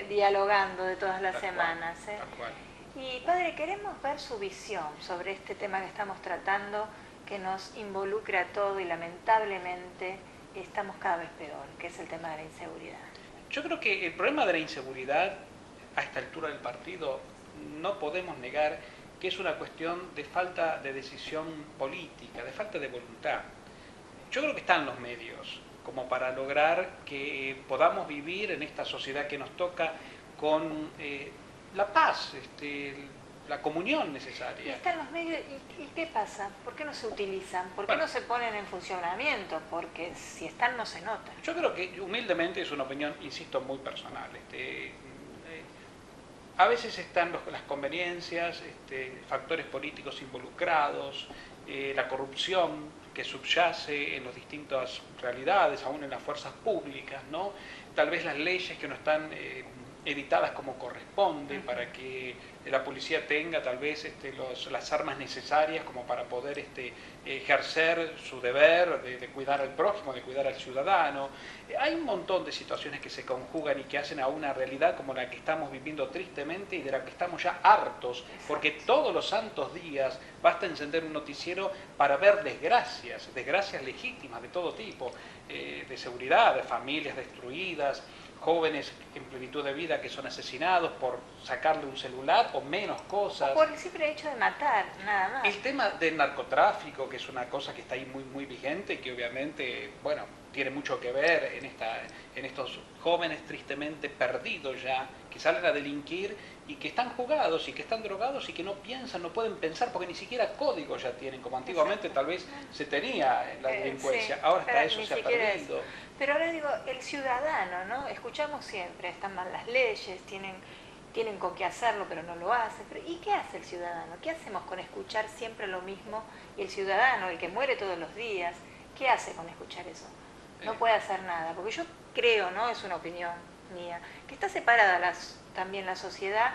dialogando de todas las Tal cual, semanas. tal cual. Y padre, queremos ver su visión sobre este tema que estamos tratando, que nos involucra a todo y lamentablemente estamos cada vez peor, que es el tema de la inseguridad. Yo creo que el problema de la inseguridad a esta altura del partido no podemos negar que es una cuestión de falta de decisión política, de falta de voluntad. Yo creo que están los medios como para lograr que podamos vivir en esta sociedad que nos toca con la paz, la comunión Y necesaria. están los medios, ¿y qué pasa? ¿Por qué no se utilizan? ¿Por qué Bueno, no se ponen en funcionamiento? Porque si están no se notan. yo creo que humildemente es una opinión, insisto, muy personal. A veces están las conveniencias, factores políticos involucrados, la corrupción que subyace en las distintas realidades, aún en las fuerzas públicas, ¿no? Tal vez las leyes que no están editadas como corresponde para que la policía tenga tal vez las armas necesarias como para poder ejercer su deber de cuidar al prójimo, de cuidar al ciudadano. Hay un montón de situaciones que se conjugan y que hacen a una realidad como la que estamos viviendo tristemente y de la que estamos ya hartos, porque todos los santos días basta encender un noticiero para ver desgracias, desgracias legítimas de todo tipo, de seguridad, de familias destruidas, jóvenes en plenitud de vida que son asesinados por sacarle un celular o menos cosas. Por el simple hecho de matar, nada más. El tema del narcotráfico, que es una cosa que está ahí muy, muy vigente y que obviamente, bueno, tiene mucho que ver en estos jóvenes tristemente perdidos ya, que salen a delinquir y que están jugados y que están drogados y que no piensan, no pueden pensar porque ni siquiera código ya tienen, como antiguamente tal vez se tenía en la delincuencia. Sí, ahora pero está eso, ni se ha siquiera perdido. eso. Pero ahora digo, el ciudadano, ¿no? Escuchamos siempre, están mal las leyes, tienen con qué hacerlo, pero no lo hacen. Pero ¿y qué hace el ciudadano? ¿Qué hacemos con escuchar siempre lo mismo? Y el ciudadano, el que muere todos los días, ¿qué hace con escuchar eso? No puede hacer nada, porque yo creo, ¿no? Es una opinión mía, que está separada también la sociedad.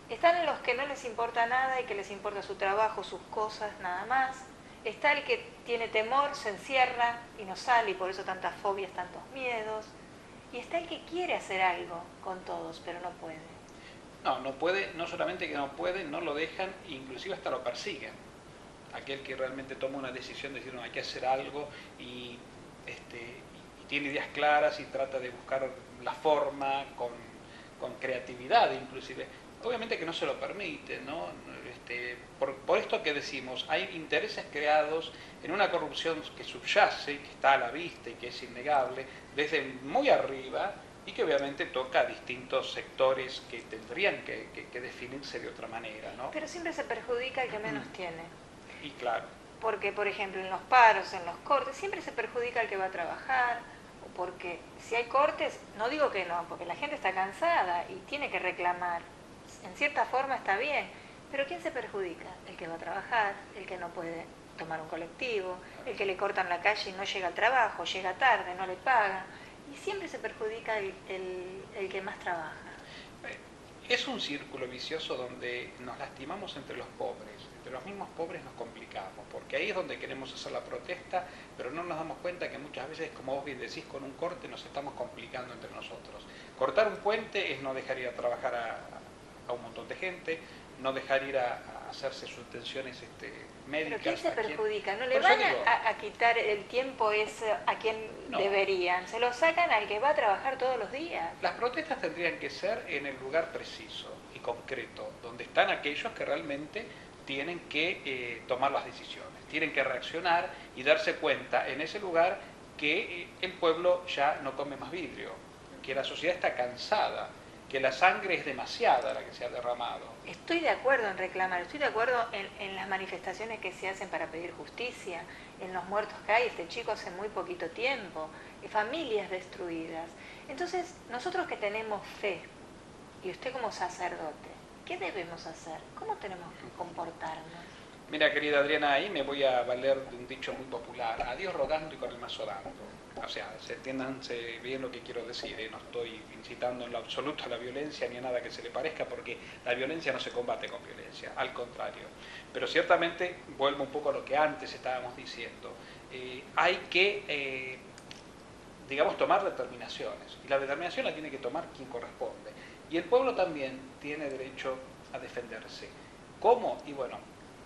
Están en los que no les importa nada y que les importa su trabajo, sus cosas, nada más. Está el que tiene temor, se encierra y no sale y por eso tantas fobias, tantos miedos. Y está el que quiere hacer algo con todos, pero no puede. No, no puede, no solamente que no puede, no lo dejan, inclusive hasta lo persiguen. Aquel que realmente toma una decisión de decir, no, hay que hacer algo y tiene ideas claras y trata de buscar la forma con creatividad inclusive. Obviamente que no se lo permite, ¿no? Por esto que decimos, hay intereses creados en una corrupción que subyace, que está a la vista y que es innegable, desde muy arriba y que obviamente toca a distintos sectores que tendrían que definirse de otra manera, ¿no? Pero siempre se perjudica el que menos tiene. Y claro. Porque, por ejemplo, en los paros, en los cortes, siempre se perjudica el que va a trabajar, o porque si hay cortes, no digo que no, porque la gente está cansada y tiene que reclamar. En cierta forma está bien, pero ¿quién se perjudica? El que va a trabajar, el que no puede tomar un colectivo, el que le cortan la calle y no llega al trabajo, llega tarde, no le paga. Y siempre se perjudica el que más trabaja. Es un círculo vicioso donde nos lastimamos entre los pobres, entre los mismos pobres nos complicamos, porque ahí es donde queremos hacer la protesta, pero no nos damos cuenta que muchas veces, como vos bien decís, con un corte nos estamos complicando entre nosotros. Cortar un puente es no dejar ir a trabajar a un montón de gente, no dejar ir a hacerse sus atenciones médicas. ¿Pero quién se perjudica? ¿No le Por van eso digo, a quitar el tiempo ese a quien no. deberían? Se lo sacan al que va a trabajar todos los días. Las protestas tendrían que ser en el lugar preciso y concreto, donde están aquellos que realmente tienen que tomar las decisiones, tienen que reaccionar y darse cuenta en ese lugar que el pueblo ya no come más vidrio, que la sociedad está cansada, que la sangre es demasiada la que se ha derramado. Estoy de acuerdo en reclamar, estoy de acuerdo en las manifestaciones que se hacen para pedir justicia, en los muertos que hay, este chico hace muy poquito tiempo, familias destruidas. Entonces, nosotros que tenemos fe, y usted como sacerdote, ¿qué debemos hacer? ¿Cómo tenemos que comportarnos? Mira, querida Adriana, ahí me voy a valer de un dicho muy popular, a Dios rogando y con el mazo dando. O sea, entiéndanse bien lo que quiero decir, no estoy incitando en lo absoluto a la violencia ni a nada que se le parezca, porque la violencia no se combate con violencia, al contrario. Pero ciertamente, vuelvo un poco a lo que antes estábamos diciendo, hay que, digamos, tomar determinaciones, y la determinación la tiene que tomar quien corresponde. Y el pueblo también tiene derecho a defenderse. ¿Cómo? Y bueno,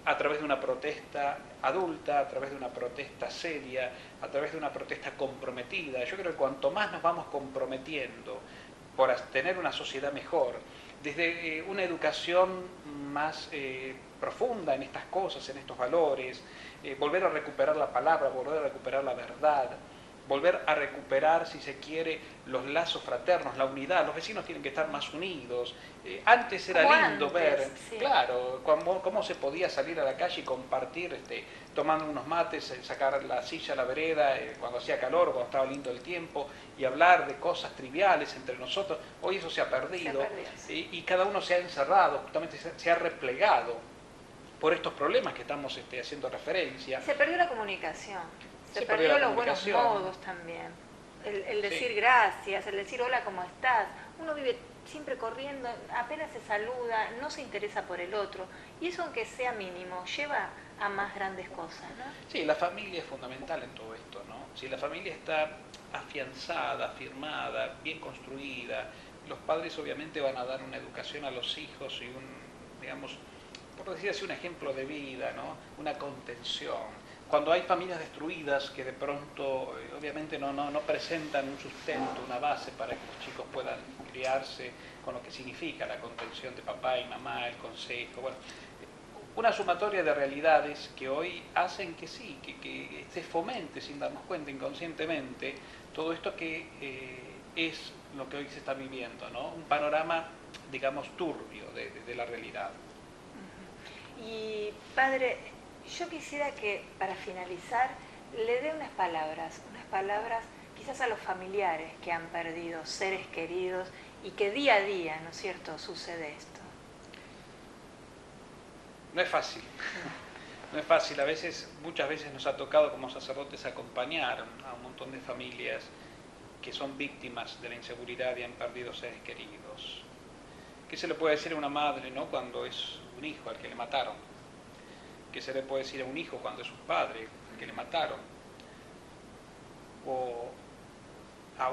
a través de una protesta adulta, a través de una protesta seria, a través de una protesta comprometida. Yo creo que cuanto más nos vamos comprometiendo por tener una sociedad mejor, desde una educación más profunda en estas cosas, en estos valores, volver a recuperar la palabra, volver a recuperar la verdad, volver a recuperar, si se quiere, los lazos fraternos, la unidad. Los vecinos tienen que estar más unidos. Antes era lindo ver, sí. claro, cómo se podía salir a la calle y compartir, tomando unos mates, sacar la silla a la vereda, cuando hacía calor, cuando estaba lindo el tiempo, y hablar de cosas triviales entre nosotros. Hoy eso se ha perdido, y cada uno se ha encerrado, justamente se ha replegado por estos problemas que estamos haciendo referencia. Se perdió la comunicación. Se perdió los buenos modos también. El decir gracias, el decir hola, ¿cómo estás? Uno vive siempre corriendo, apenas se saluda, no se interesa por el otro. Y eso, aunque sea mínimo, lleva a más grandes cosas, ¿no? Sí, la familia es fundamental en todo esto, ¿no? Si la familia está afianzada, afirmada, bien construida, los padres obviamente van a dar una educación a los hijos y digamos, por decir así, un ejemplo de vida, ¿no? Una contención. Cuando hay familias destruidas que de pronto obviamente no presentan un sustento, una base para que los chicos puedan criarse con lo que significa la contención de papá y mamá, el consejo, bueno, una sumatoria de realidades que hoy hacen que sí, que se fomente sin darnos cuenta inconscientemente todo esto que es lo que hoy se está viviendo, ¿no? Un panorama, digamos, turbio de la realidad. Y padre, yo quisiera que para finalizar le dé unas palabras quizás a los familiares que han perdido seres queridos y que día a día, ¿no es cierto?, sucede esto. No es fácil, no es fácil. Muchas veces nos ha tocado como sacerdotes acompañar a un montón de familias que son víctimas de la inseguridad y han perdido seres queridos. ¿Qué se le puede decir a una madre, ¿no?, cuando es un hijo al que le mataron? ¿Qué se le puede decir a un hijo cuando es un padre al que le mataron? O a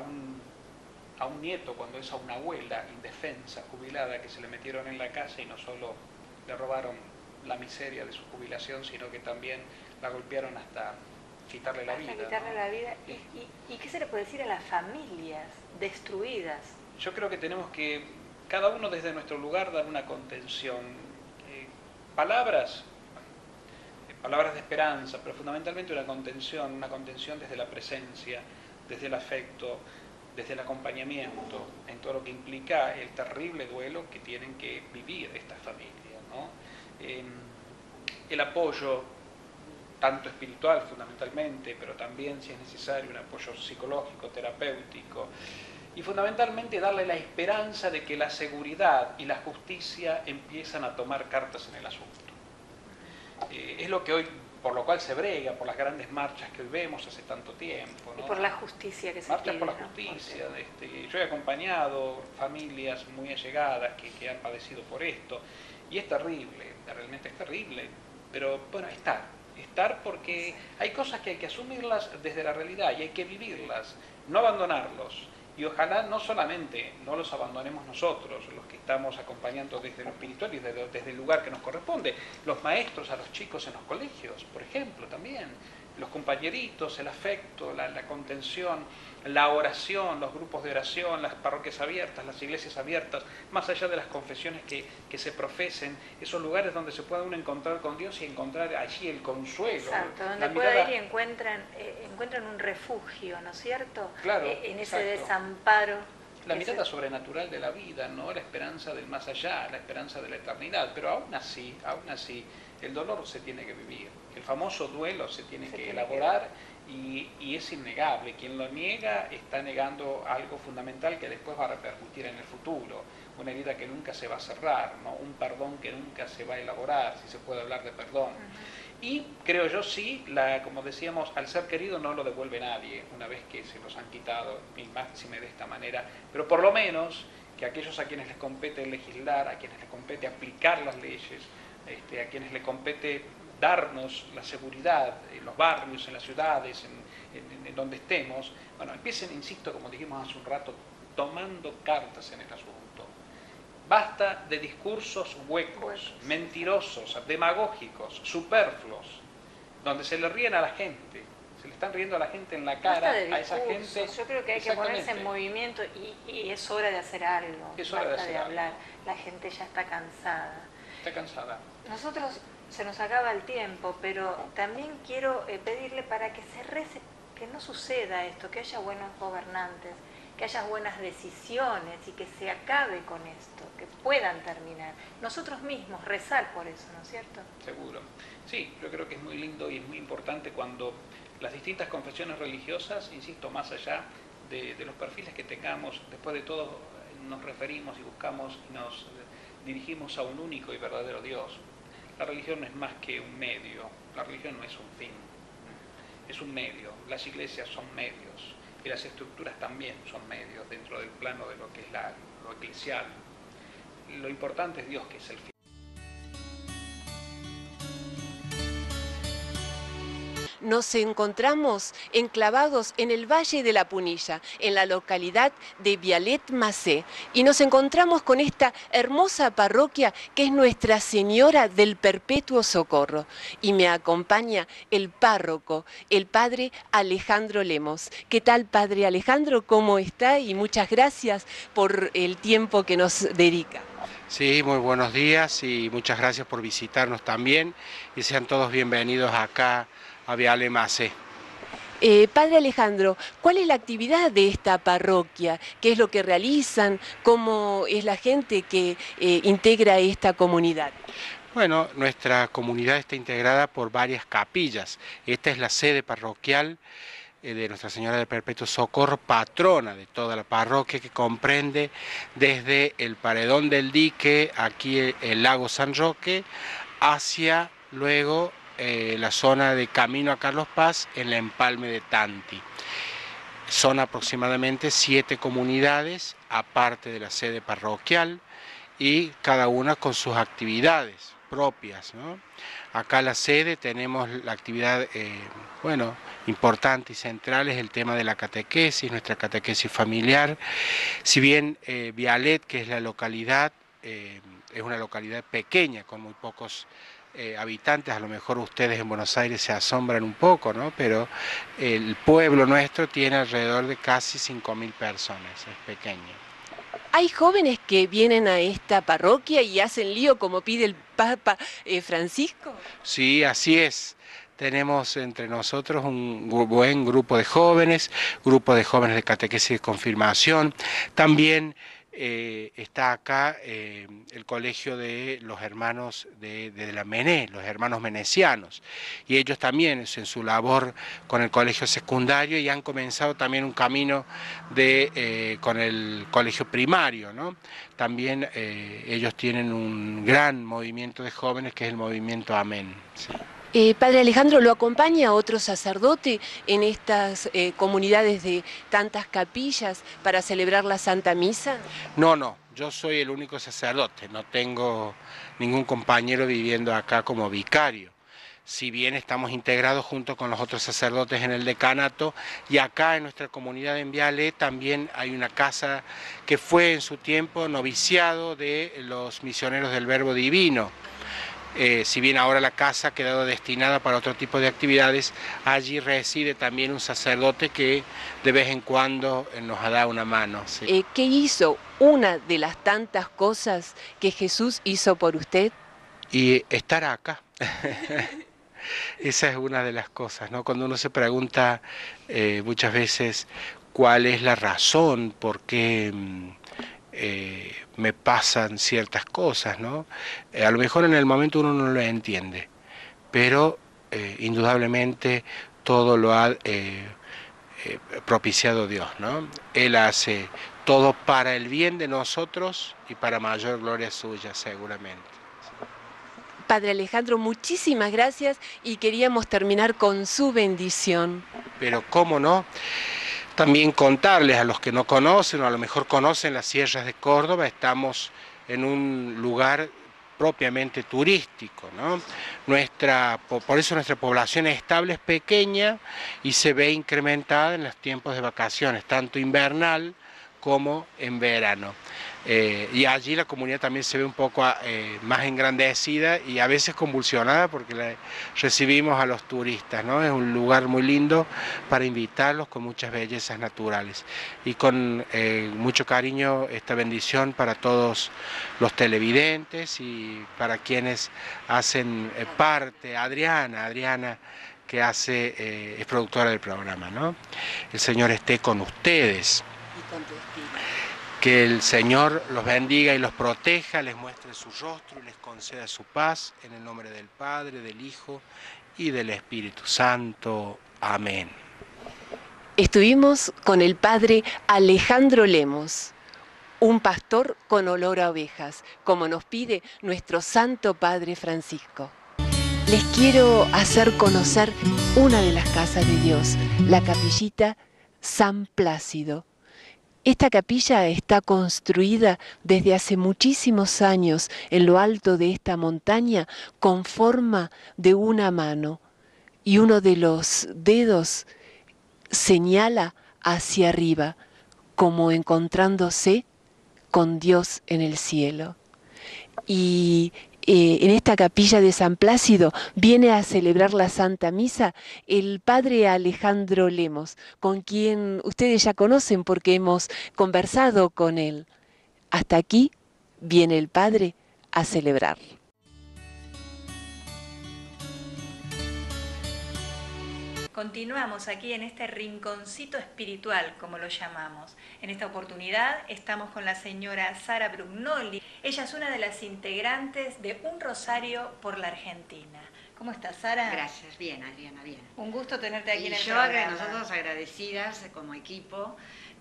un nieto cuando es a una abuela indefensa, jubilada, que se le metieron en la casa y no solo le robaron la miseria de su jubilación, sino que también la golpearon hasta quitarle la vida. Quitarle, ¿no?, la vida. ¿Y qué se le puede decir a las familias destruidas? Yo creo que tenemos que, cada uno desde nuestro lugar, dar una contención. Palabras de esperanza, pero fundamentalmente una contención desde la presencia, desde el afecto, desde el acompañamiento, en todo lo que implica el terrible duelo que tienen que vivir estas familias, ¿no? El apoyo, tanto espiritual fundamentalmente, pero también, si es necesario, un apoyo psicológico, terapéutico, y fundamentalmente darle la esperanza de que la seguridad y la justicia empiezan a tomar cartas en el asunto. Es lo que hoy, por lo cual se brega, por las grandes marchas que hoy vemos hace tanto tiempo, ¿no? Y por la justicia que se marchas pide, por la ¿no? justicia. Yo he acompañado familias muy allegadas que han padecido por esto, y es terrible, realmente es terrible, pero bueno, estar porque hay cosas que hay que asumirlas desde la realidad y hay que vivirlas, no abandonarlos. Y ojalá no solamente no los abandonemos nosotros, los que estamos acompañando desde lo espiritual y desde el lugar que nos corresponde, los maestros a los chicos en los colegios, por ejemplo, también, los compañeritos, el afecto, la contención, la oración, los grupos de oración, las parroquias abiertas, las iglesias abiertas, más allá de las confesiones que se profesen, esos lugares donde se pueda uno encontrar con Dios y encontrar allí el consuelo. Exacto, donde pueda ir y encuentran un refugio, ¿no es cierto? Claro, en ese exacto. Desamparo. La mirada sobrenatural de la vida, ¿no? La esperanza del más allá, la esperanza de la eternidad, pero aún así, el dolor se tiene que vivir, el famoso duelo se tiene que elaborar y es innegable. Quien lo niega está negando algo fundamental que después va a repercutir en el futuro, una herida que nunca se va a cerrar, ¿no? Un perdón que nunca se va a elaborar, si se puede hablar de perdón. Y creo yo sí, como decíamos, al ser querido no lo devuelve nadie, una vez que se los han quitado, y máxime de esta manera, pero por lo menos que aquellos a quienes les compete legislar, a quienes les compete aplicar las leyes, a quienes les compete darnos la seguridad en los barrios, en las ciudades, en donde estemos, bueno, empiecen, insisto, como dijimos hace un rato, tomando cartas en el asunto. Basta de discursos huecos, mentirosos, demagógicos, superfluos, donde se le ríen a la gente, se le están riendo a la gente en la cara, a esa gente. Yo creo que hay que ponerse en movimiento y es hora de hacer algo, basta de hablar. La gente ya está cansada. Está cansada. Nosotros se nos acaba el tiempo, pero también quiero pedirle para que se rece, que no suceda esto, que haya buenos gobernantes, que haya buenas decisiones y que se acabe con esto, que puedan terminar. Nosotros mismos rezar por eso, ¿no es cierto? Seguro. Sí, yo creo que es muy lindo y es muy importante cuando las distintas confesiones religiosas, insisto, más allá de los perfiles que tengamos, después de todo nos referimos y buscamos y nos dirigimos a un único y verdadero Dios. La religión no es más que un medio, la religión no es un fin, es un medio. Las iglesias son medios y las estructuras también son medios dentro del plano de lo que es lo eclesial. Lo importante es Dios, que es el fin. Nos encontramos enclavados en el Valle de la Punilla, en la localidad de Vialet-Macé, y nos encontramos con esta hermosa parroquia que es Nuestra Señora del Perpetuo Socorro. Y me acompaña el párroco, el padre Alejandro Lemos. ¿Qué tal, padre Alejandro? ¿Cómo está? Y muchas gracias por el tiempo que nos dedica. Sí, muy buenos días y muchas gracias por visitarnos también, y sean todos bienvenidos acá a Vialet-Macé. Padre Alejandro, ¿cuál es la actividad de esta parroquia? ¿Qué es lo que realizan? ¿Cómo es la gente que integra esta comunidad? Bueno, nuestra comunidad está integrada por varias capillas. Esta es la sede parroquial de Nuestra Señora del Perpetuo Socorro, patrona de toda la parroquia, que comprende desde el Paredón del Dique, aquí el lago San Roque, hacia luego la zona de camino a Carlos Paz en la Empalme de Tanti. Son aproximadamente 7 comunidades, aparte de la sede parroquial, y cada una con sus actividades propias, ¿no? Acá en la sede tenemos la actividad, importante y central es el tema de la catequesis, nuestra catequesis familiar. Si bien Vialet, que es la localidad, es una localidad pequeña, con muy pocos habitantes, a lo mejor ustedes en Buenos Aires se asombran un poco, ¿no? Pero el pueblo nuestro tiene alrededor de casi 5.000 personas, es pequeño. ¿Hay jóvenes que vienen a esta parroquia y hacen lío como pide el Papa Francisco? Sí, así es. Tenemos entre nosotros un buen grupo de jóvenes de catequesis de confirmación. También está acá el colegio de los hermanos de la Mené, los hermanos menesianos, y ellos también en su labor con el colegio secundario, y han comenzado también un camino con el colegio primario, ¿no? También ellos tienen un gran movimiento de jóvenes que es el movimiento Amén. Sí. Padre Alejandro, ¿lo acompaña otro sacerdote en estas comunidades de tantas capillas para celebrar la Santa Misa? No, yo soy el único sacerdote, no tengo ningún compañero viviendo acá como vicario. Si bien estamos integrados junto con los otros sacerdotes en el decanato, y acá en nuestra comunidad en Vialet también hay una casa que fue en su tiempo noviciado de los misioneros del Verbo Divino. Si bien ahora la casa ha quedado destinada para otro tipo de actividades, allí reside también un sacerdote que de vez en cuando nos da una mano. Sí. ¿Qué hizo una de las tantas cosas que Jesús hizo por usted? Y estar acá. Esa es una de las cosas, ¿no? Cuando uno se pregunta muchas veces cuál es la razón por qué me pasan ciertas cosas, ¿no? A lo mejor en el momento uno no lo entiende, pero indudablemente todo lo ha propiciado Dios, ¿no? Él hace todo para el bien de nosotros y para mayor gloria suya, seguramente. Padre Alejandro, muchísimas gracias, y queríamos terminar con su bendición. Pero cómo no, también contarles a los que no conocen o a lo mejor conocen las sierras de Córdoba, estamos en un lugar propiamente turístico, ¿no? Por eso nuestra población estable es pequeña y se ve incrementada en los tiempos de vacaciones, tanto invernal como en verano. Y allí la comunidad también se ve un poco más engrandecida y a veces convulsionada porque recibimos a los turistas, ¿no? Es un lugar muy lindo para invitarlos con muchas bellezas naturales. Y con mucho cariño esta bendición para todos los televidentes y para quienes hacen parte, Adriana que es productora del programa, ¿no? El Señor esté con ustedes. Y con tu espíritu. Que el Señor los bendiga y los proteja, les muestre su rostro y les conceda su paz, en el nombre del Padre, del Hijo y del Espíritu Santo. Amén. Estuvimos con el padre Alejandro Lemos, un pastor con olor a ovejas, como nos pide nuestro Santo Padre Francisco. Les quiero hacer conocer una de las casas de Dios, la capillita San Plácido. Esta capilla está construida desde hace muchísimos años en lo alto de esta montaña con forma de una mano y uno de los dedos señala hacia arriba como encontrándose con Dios en el cielo. Y en esta capilla de San Plácido viene a celebrar la Santa Misa el padre Alejandro Lemos, con quien ustedes ya conocen porque hemos conversado con él. Hasta aquí viene el padre a celebrar. Continuamos aquí en este rinconcito espiritual, como lo llamamos. En esta oportunidad estamos con la señora Sara Brugnoli. Ella es una de las integrantes de Un Rosario por la Argentina. ¿Cómo estás, Sara? Gracias, bien, Adriana, bien. Un gusto tenerte aquí en el yo, programa. nosotros agradecidas como equipo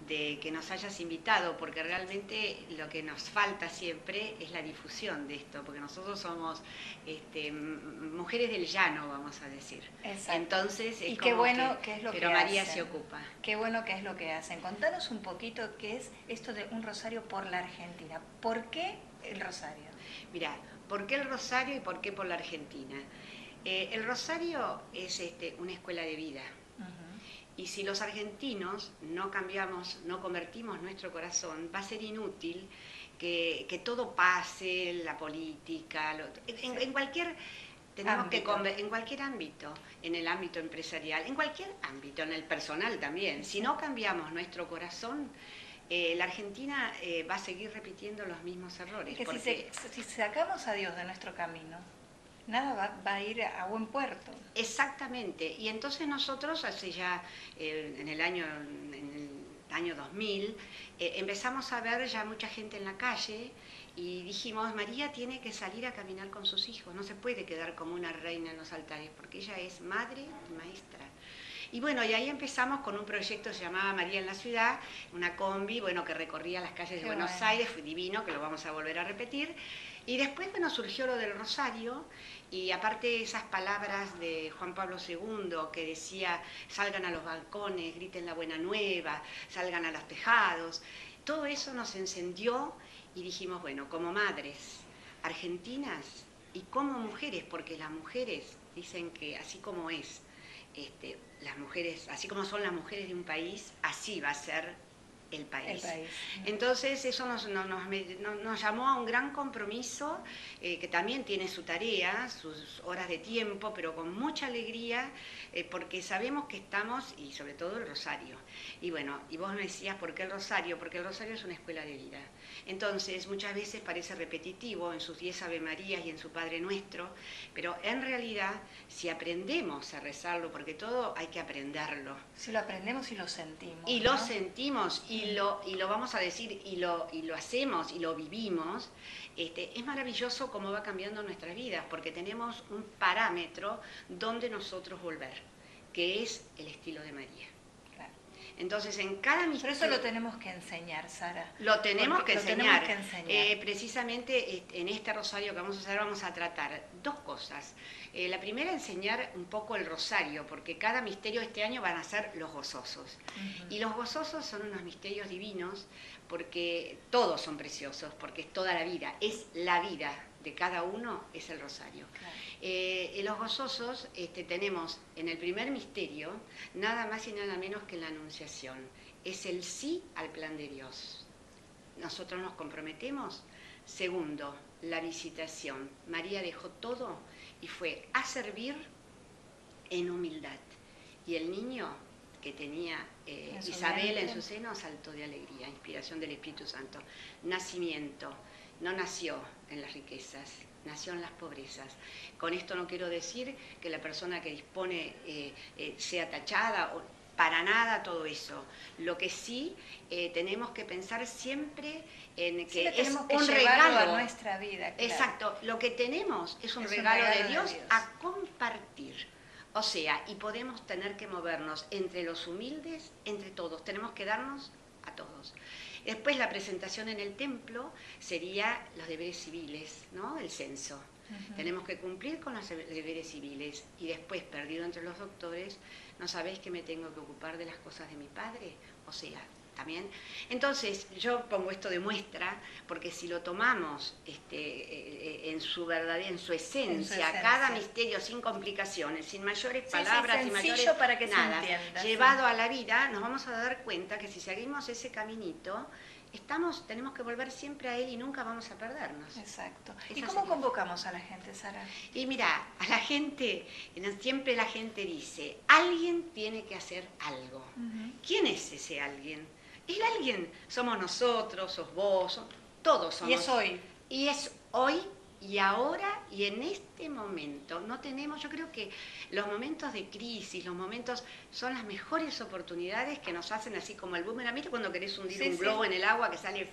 de que nos hayas invitado, porque realmente lo que nos falta siempre es la difusión de esto, porque nosotros somos mujeres del llano, vamos a decir. Exacto. Entonces, y qué bueno que es lo que pero María hacen. se ocupa. Qué bueno que es lo que hacen. Contanos un poquito qué es esto de Un Rosario por la Argentina. ¿Por qué el Rosario? Mirá, ¿por qué el Rosario y por qué por la Argentina? El Rosario es una escuela de vida. Y si los argentinos no cambiamos, no convertimos nuestro corazón, va a ser inútil que todo pase, la política, en cualquier... en cualquier ámbito, en el ámbito empresarial, en cualquier ámbito, en el personal también. Si no cambiamos nuestro corazón, la Argentina va a seguir repitiendo los mismos errores. Que porque si sacamos a Dios de nuestro camino, nada va a ir a buen puerto. Exactamente. Y entonces nosotros, hace ya en el año 2000, empezamos a ver ya mucha gente en la calle y dijimos, María tiene que salir a caminar con sus hijos, no se puede quedar como una reina en los altares, porque ella es madre y maestra. Y bueno, y ahí empezamos con un proyecto que se llamaba María en la Ciudad, una combi, bueno, que recorría las calles de Buenos Aires, fue divino, que lo vamos a volver a repetir. Y después, bueno, surgió lo del Rosario, y aparte esas palabras de Juan Pablo II, que decía, salgan a los balcones, griten la buena nueva, salgan a los tejados, todo eso nos encendió y dijimos, bueno, como madres argentinas y como mujeres, porque las mujeres dicen que así como es, las mujeres, así como son las mujeres de un país, así va a ser el país. Entonces eso nos llamó a un gran compromiso que también tiene su tarea, sus horas de tiempo, pero con mucha alegría porque sabemos que estamos, y sobre todo el Rosario. Y bueno, y vos me decías, ¿por qué el Rosario? Porque el Rosario es una escuela de vida. Entonces muchas veces parece repetitivo en sus 10 Ave Marías y en su Padre Nuestro, pero en realidad si aprendemos a rezarlo, porque todo hay que aprenderlo. Si lo aprendemos y lo sentimos. Y lo sentimos y lo vamos a decir y lo hacemos y lo vivimos, es maravilloso cómo va cambiando nuestras vidas, porque tenemos un parámetro donde nosotros volver, que es el estilo de María. Claro. Entonces, en cada misterio... Pero eso lo tenemos que enseñar, Sara. Lo tenemos que enseñar. Precisamente en este rosario que vamos a hacer vamos a tratar dos cosas. La primera, enseñar un poco el rosario, porque cada misterio este año van a ser los gozosos. Y los gozosos son unos misterios divinos, porque todos son preciosos, porque es toda la vida, es la vida de cada uno, es el rosario. Claro. En los gozosos tenemos en el primer misterio nada más y nada menos que la Anunciación. Es el sí al plan de Dios. nosotros nos comprometemos. Segundo, la visitación. María dejó todo y fue a servir en humildad. Y el niño que tenía Isabel en su seno saltó de alegría, inspiración del Espíritu Santo. Nacimiento, no nació en las riquezas, nació en las pobrezas. Con esto no quiero decir que la persona que dispone sea tachada, o para nada todo eso. Lo que sí tenemos que pensar siempre en que es un regalo a nuestra vida. Claro. Exacto, lo que tenemos es un regalo de Dios a compartir. O sea, y podemos tener que movernos entre los humildes, entre todos, tenemos que darnos a todos. Después la presentación en el templo sería los deberes civiles, ¿no? El censo. Tenemos que cumplir con los deberes civiles y después, perdido entre los doctores, ¿no sabéis que me tengo que ocupar de las cosas de mi padre? O sea, también. Entonces, yo pongo esto de muestra, porque si lo tomamos en su verdad, en su esencia, cada misterio sin complicaciones, sin mayores palabras, sin mayores para que nada, se entienda, llevado a la vida, nos vamos a dar cuenta que si seguimos ese caminito, tenemos que volver siempre a él y nunca vamos a perdernos. Exacto. Esa ¿Y cómo sería. Convocamos a la gente, Sara? Y mira, a la gente, siempre la gente dice, alguien tiene que hacer algo. ¿Quién es ese alguien? El alguien somos nosotros, sos vos, todos somos. Y es hoy. Y es hoy y ahora y en este momento. No tenemos, yo creo que los momentos de crisis, los momentos son las mejores oportunidades que nos hacen así como el boomerang. ¿Viste cuando querés hundir un globo en el agua que sale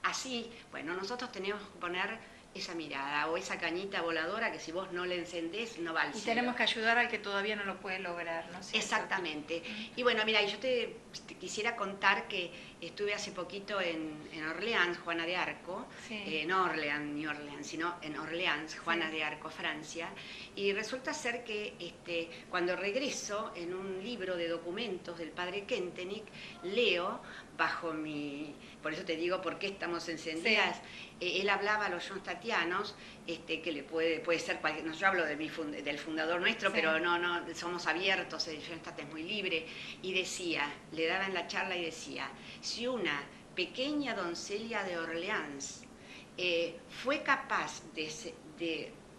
así? Bueno, nosotros tenemos que poner esa mirada o esa cañita voladora que si vos no la encendés no va al cielo. Y tenemos que ayudar al que todavía no lo puede lograr, ¿no es cierto? Exactamente. Y bueno, mira, yo te quisiera contar que estuve hace poquito en Orleans, Juana de Arco, no Orleans, New Orleans, sino en Orleans, Juana de Arco, Francia, y resulta ser que cuando regreso en un libro de documentos del padre Kentenich, leo bajo por eso te digo por qué estamos encendidas. Él hablaba a los johnstatianos, que le puede ser cualquier, no, yo hablo del fundador nuestro, pero no somos abiertos, el Johnstatt es muy libre, y decía, le daba en la charla y decía, si una pequeña doncella de Orleans fue capaz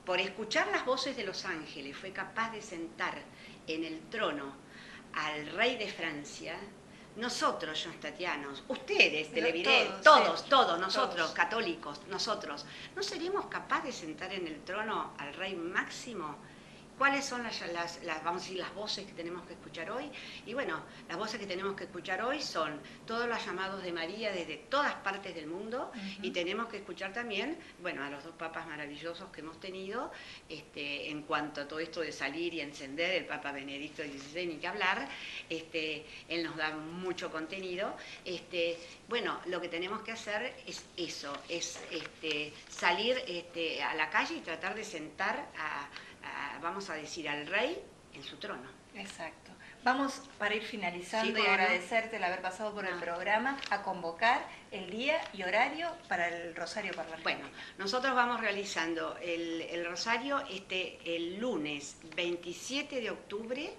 por escuchar las voces de los ángeles, fue capaz de sentar en el trono al rey de Francia, nosotros, johnstattianos, ustedes, televidentes, todos, nosotros, católicos, nosotros, ¿no seríamos capaces de sentar en el trono al Rey Máximo? ¿Cuáles son vamos a decir, las voces que tenemos que escuchar hoy? Y bueno, las voces que tenemos que escuchar hoy son todos los llamados de María desde todas partes del mundo, y tenemos que escuchar también, bueno, a los dos papas maravillosos que hemos tenido, en cuanto a todo esto de salir y encender, el Papa Benedicto XVI, ni que hablar, él nos da mucho contenido. Bueno, lo que tenemos que hacer es eso, es salir a la calle y tratar de sentar vamos a decir, al rey en su trono. Exacto. Vamos, para ir finalizando, Sí, y agradecerte el haber pasado por el programa, a convocar el día y horario para el Rosario para la Argentina. Bueno, nosotros vamos realizando el Rosario el lunes 27 de octubre,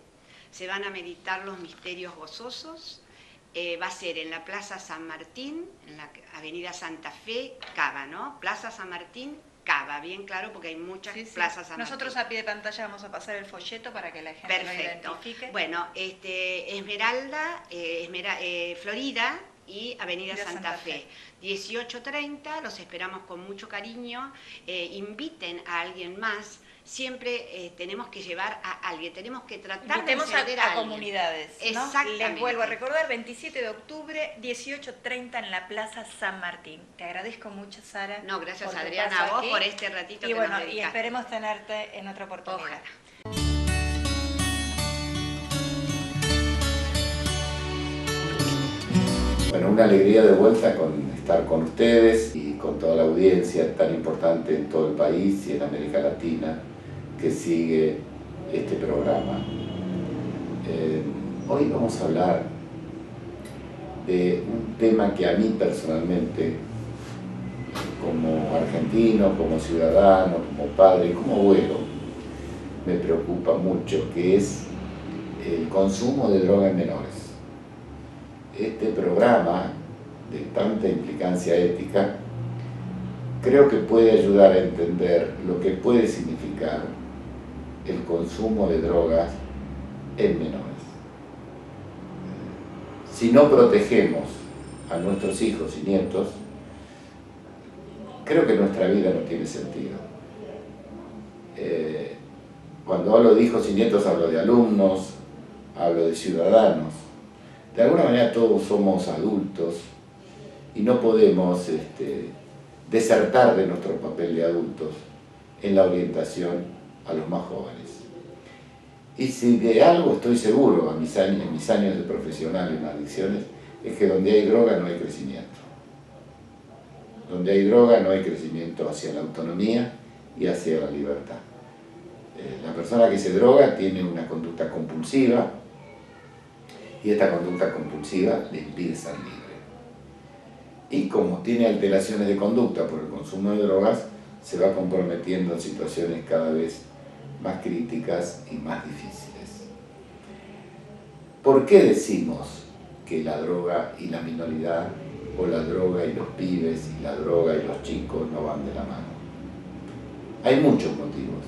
se van a meditar los misterios gozosos, va a ser en la Plaza San Martín, en la Avenida Santa Fe, Cava, ¿no? Plaza San Martín, Cava, bien claro, porque hay muchas plazas San Martín. Nosotros a pie de pantalla vamos a pasar el folleto para que la gente lo identifique. Bueno, Esmeralda, Florida y Avenida Santa Fe. 18:30, los esperamos con mucho cariño. Inviten a alguien más. Siempre tenemos que llevar a alguien, tenemos que tratar de encender a comunidades, ¿no? Exactamente. Les vuelvo a recordar, 27 de octubre, 18:30 en la Plaza San Martín. Te agradezco mucho, Sara. No, gracias Adriana, a vos aquí por este ratito que nos dedicaste. Y esperemos tenerte en otra oportunidad. Ojalá. Bueno, una alegría de vuelta estar con ustedes y con toda la audiencia tan importante en todo el país y en América Latina que sigue este programa. Hoy vamos a hablar de un tema que a mí personalmente, como argentino, como ciudadano, como padre, como abuelo, me preocupa mucho, que es el consumo de drogas en menores. Este programa de tanta implicancia ética, creo que puede ayudar a entender lo que puede significar el consumo de drogas en menores. Si no protegemos a nuestros hijos y nietos, creo que nuestra vida no tiene sentido. Cuando hablo de hijos y nietos, hablo de alumnos, hablo de ciudadanos. De alguna manera todos somos adultos y no podemos desertar de nuestro papel de adultos en la orientación a los más jóvenes. Y si de algo estoy seguro en mis años de profesional en adicciones, es que donde hay droga no hay crecimiento. Donde hay droga no hay crecimiento hacia la autonomía y hacia la libertad. La persona que se droga tiene una conducta compulsiva y esta conducta compulsiva le impide ser libre. Y como tiene alteraciones de conducta por el consumo de drogas, se va comprometiendo en situaciones cada vez más críticas y más difíciles. ¿Por qué decimos que la droga y la minoridad, o la droga y los pibes, y la droga y los chicos no van de la mano? Hay muchos motivos.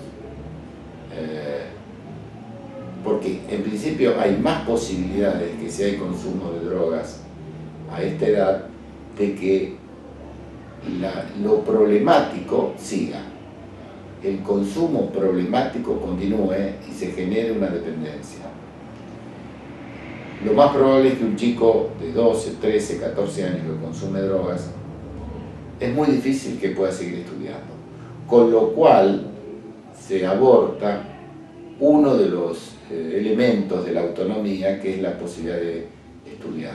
Porque en principio hay más posibilidades que si hay consumo de drogas a esta edad de que lo problemático siga, el consumo problemático continúe y se genere una dependencia. Lo más probable es que un chico de 12, 13, 14 años que consume drogas, es muy difícil que pueda seguir estudiando, con lo cual se aborta uno de los elementos de la autonomía, que es la posibilidad de estudiar.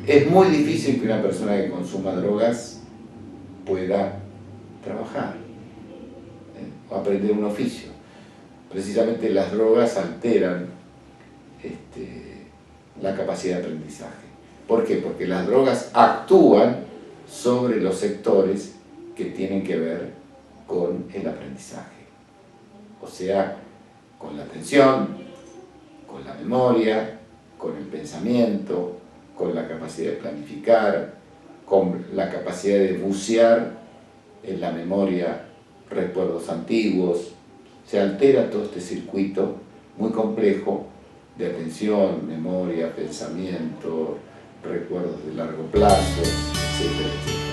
Es muy difícil que una persona que consuma drogas pueda trabajar o aprender un oficio. Precisamente las drogas alteran la capacidad de aprendizaje. ¿Por qué? Porque las drogas actúan sobre los sectores que tienen que ver con el aprendizaje. O sea, con la atención, con la memoria, con el pensamiento, con la capacidad de planificar, con la capacidad de bucear en la memoria recuerdos antiguos. Se altera todo este circuito muy complejo de atención, memoria, pensamiento, recuerdos de largo plazo, etcétera, etcétera.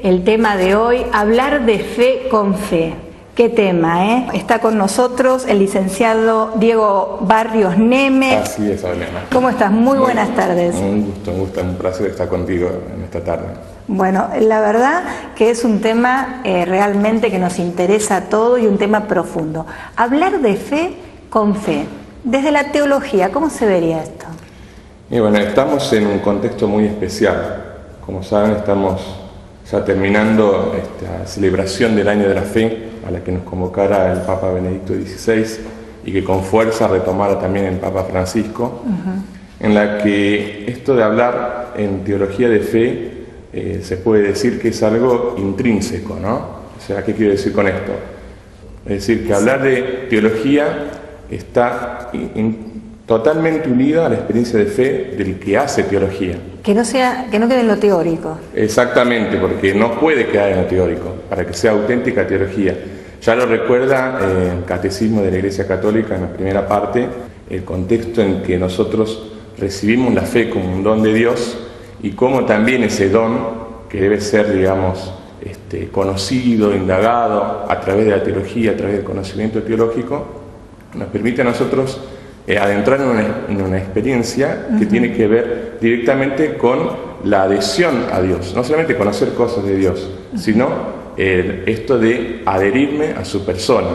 El tema de hoy, hablar de fe con fe. Qué tema, ¿eh? Está con nosotros el licenciado Diego Barrios Nemes. Así es, Elena. ¿Cómo estás? Muy buenas tardes. Un gusto, un placer estar contigo en esta tarde. Bueno, la verdad que es un tema realmente que nos interesa a todos y un tema profundo. Hablar de fe con fe. Desde la teología, ¿cómo se vería esto? Y bueno, estamos en un contexto muy especial. Como saben, estamos ya terminando esta celebración del Año de la Fe, a la que nos convocara el Papa Benedicto XVI y que con fuerza retomara también el Papa Francisco, en la que esto de hablar en teología de fe se puede decir que es algo intrínseco, ¿no? O sea, ¿qué quiero decir con esto? Es decir, que hablar de teología está totalmente unido a la experiencia de fe del que hace teología. Que no quede en lo teórico. Exactamente, porque no puede quedar en lo teórico, para que sea auténtica teología. Ya lo recuerda el Catecismo de la Iglesia Católica en la primera parte, el contexto en que nosotros recibimos la fe como un don de Dios y cómo también ese don, que debe ser, digamos, conocido, indagado a través de la teología, a través del conocimiento teológico, nos permite a nosotros adentrar en una experiencia que tiene que ver directamente con la adhesión a Dios, no solamente conocer cosas de Dios, sino esto de adherirme a su persona,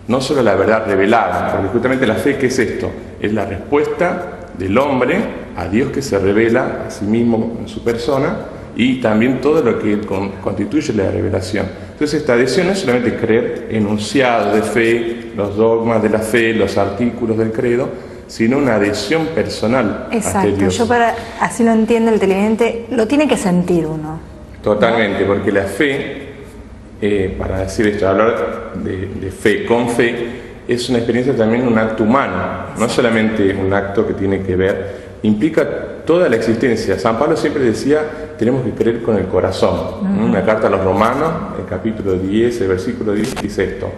no solo la verdad revelada, porque justamente la fe, ¿qué es esto? Es la respuesta del hombre a Dios que se revela a sí mismo en su persona y también todo lo que constituye la revelación. Entonces esta adhesión no es solamente creer enunciados de fe, los dogmas de la fe, los artículos del credo, sino una adhesión personal. Exacto, ante Dios. yo así lo entiende el televidente, lo tiene que sentir uno. Totalmente, porque la fe para decir esto, hablar de fe con fe, es una experiencia también, un acto humano, no solamente un acto que tiene que ver, implica toda la existencia. San Pablo siempre decía, tenemos que creer con el corazón. Una carta a los Romanos, el capítulo 10, el versículo 10, dice esto.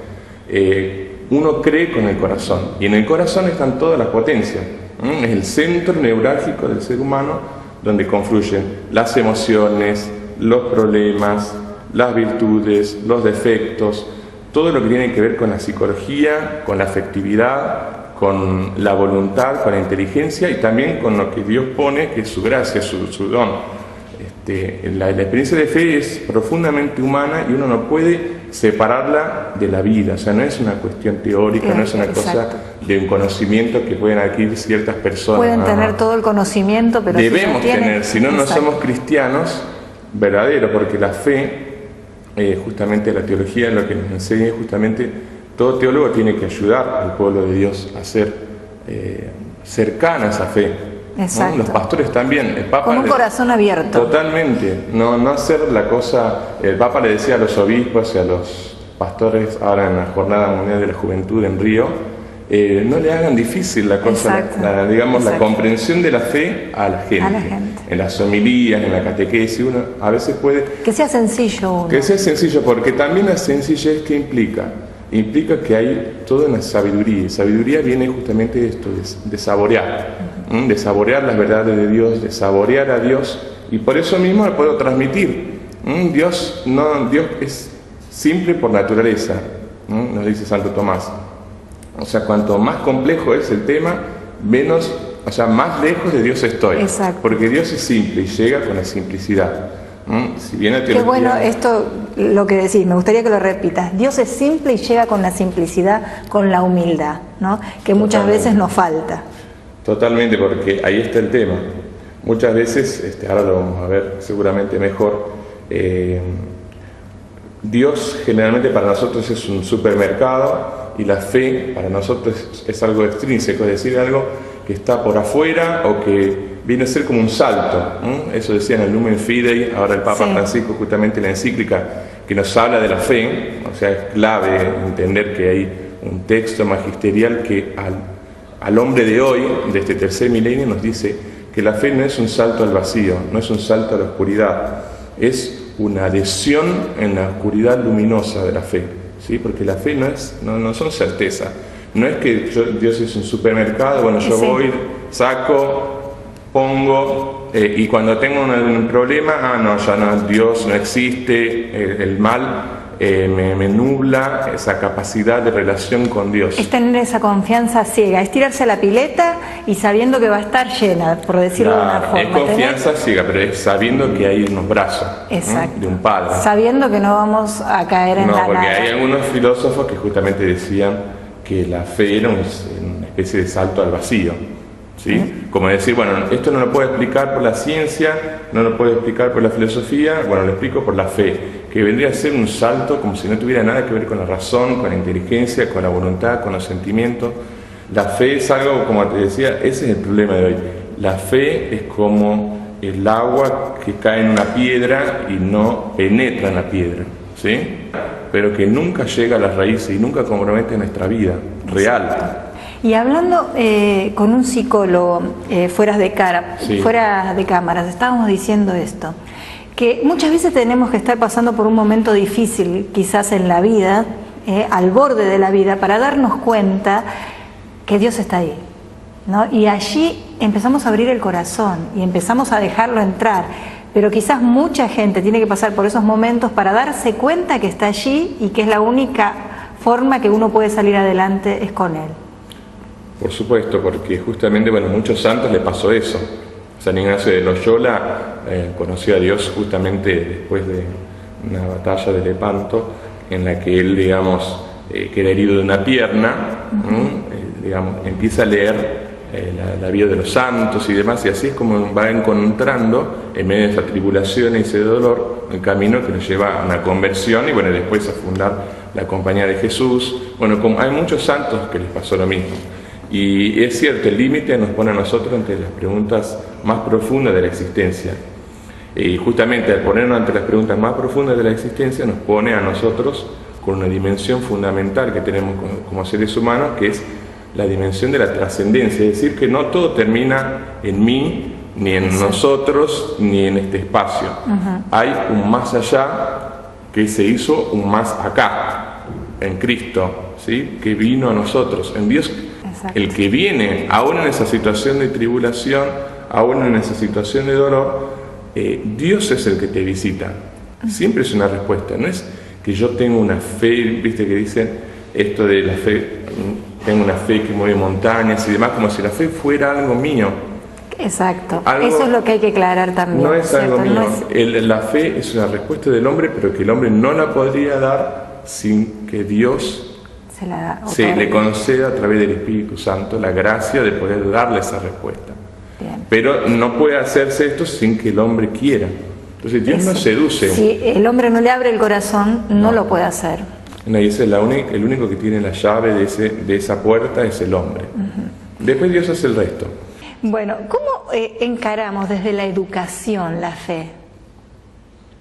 Uno cree con el corazón, y en el corazón están todas las potencias. Es el centro neurálgico del ser humano, donde confluyen las emociones, los problemas, las virtudes, los defectos, todo lo que tiene que ver con la psicología, con la afectividad, con la voluntad, con la inteligencia y también con lo que Dios pone, que es su gracia, su don. La experiencia de fe es profundamente humana y uno no puede separarla de la vida. O sea, no es una cuestión teórica, no es una cosa de un conocimiento que pueden adquirir ciertas personas. Pueden tener todo el conocimiento, pero debemos tener, si no, no somos cristianos verdaderos, porque la fe, justamente la teología lo que nos enseña es justamente, todo teólogo tiene que ayudar al pueblo de Dios a ser cercana a esa fe. Exacto. ¿No? Los pastores también, el Papa con un corazón abierto. Totalmente, no hacer la cosa. El Papa le decía a los obispos y a los pastores ahora en la Jornada Mundial de la Juventud en Río, no le hagan difícil la cosa, la comprensión de la fe a la gente. En las homilías, en la catequesis, uno a veces puede... Que sea sencillo uno. Que sea sencillo, porque también la sencillez que implica que hay toda una sabiduría, y sabiduría viene justamente de esto, de saborear. De saborear las verdades de Dios, de saborear a Dios, y por eso mismo lo puedo transmitir. Dios es simple por naturaleza, nos dice Santo Tomás. O sea, cuanto más complejo es el tema, más lejos de Dios estoy. Exacto. Porque Dios es simple y llega con la simplicidad. Si bien la teología... Qué bueno esto, lo que decís, me gustaría que lo repitas. Dios es simple y llega con la simplicidad, con la humildad, ¿no? Que muchas veces nos falta. Totalmente, porque ahí está el tema. Muchas veces, ahora lo vamos a ver seguramente mejor, Dios generalmente para nosotros es un supermercado y la fe para nosotros es algo extrínseco, es decir, algo que está por afuera o que viene a ser como un salto. Eso decía en el Lumen Fidei, ahora el Papa Francisco justamente en la encíclica que nos habla de la fe. O sea, es clave entender que hay un texto magisterial que al hombre de hoy, de este tercer milenio, nos dice que la fe no es un salto al vacío, no es un salto a la oscuridad, es una adhesión en la oscuridad luminosa de la fe, ¿sí? Porque la fe no son certezas, no es que Dios es un supermercado, bueno, yo voy, saco, pongo, y cuando tengo un problema, Dios no existe, el mal me nubla esa capacidad de relación con Dios. Es tener esa confianza ciega, es tirarse a la pileta y sabiendo que va a estar llena, por decirlo de una forma. Es confianza ciega, pero es sabiendo que hay unos brazos de un padre. Sabiendo que no vamos a caer en la nada. Porque hay algunos filósofos que justamente decían que la fe era una especie de salto al vacío. ¿Sí? Como decir, bueno, esto no lo puedo explicar por la ciencia, no lo puedo explicar por la filosofía, bueno, lo explico por la fe, que vendría a ser un salto como si no tuviera nada que ver con la razón, con la inteligencia, con la voluntad, con los sentimientos. La fe es algo, como te decía, ese es el problema de hoy. La fe es como el agua que cae en una piedra y no penetra en la piedra, ¿sí? Pero que nunca llega a las raíces y nunca compromete nuestra vida real. Y hablando con un psicólogo fuera de cámaras, estábamos diciendo esto, que muchas veces tenemos que estar pasando por un momento difícil, quizás en la vida, al borde de la vida, para darnos cuenta que Dios está ahí, ¿no? Y allí empezamos a abrir el corazón y empezamos a dejarlo entrar, pero quizás mucha gente tiene que pasar por esos momentos para darse cuenta que está allí y que es la única forma que uno puede salir adelante es con Él. Por supuesto, porque justamente, bueno, a muchos santos le pasó eso. San Ignacio de Loyola conoció a Dios justamente después de una batalla de Lepanto, en la que él, digamos, queda herido de una pierna, empieza a leer la vida de los santos y demás, y así es como va encontrando, en medio de esa tribulación y ese dolor, el camino que lo lleva a una conversión y, bueno, después a fundar la Compañía de Jesús. Bueno, como hay muchos santos que les pasó lo mismo. Y es cierto, el límite nos pone a nosotros ante las preguntas más profundas de la existencia. Y justamente al ponernos ante las preguntas más profundas de la existencia, nos pone a nosotros con una dimensión fundamental que tenemos como seres humanos, que es la dimensión de la trascendencia, es decir, que no todo termina en mí, ni en nosotros, ni en este espacio. Hay un más allá que se hizo un más acá, en Cristo, ¿sí? Que vino a nosotros, en Dios. El que viene, aún en esa situación de tribulación, aún en esa situación de dolor, Dios es el que te visita. Siempre es una respuesta, no es que yo tengo una fe, viste que dicen esto de la fe, tengo una fe que mueve montañas y demás, como si la fe fuera algo mío. Exacto, eso es lo que hay que aclarar también. No es ¿cierto? algo mío, No es... la fe es una respuesta del hombre, pero que el hombre no la podría dar sin que Dios se le conceda a través del Espíritu Santo la gracia de poder darle esa respuesta. Bien. Pero no puede hacerse esto sin que el hombre quiera. Entonces Dios no seduce. Si el hombre no le abre el corazón, no lo puede hacer. No, y ese es el único que tiene la llave de esa puerta es el hombre. Después Dios hace el resto. Bueno, ¿cómo encaramos desde la educación la fe?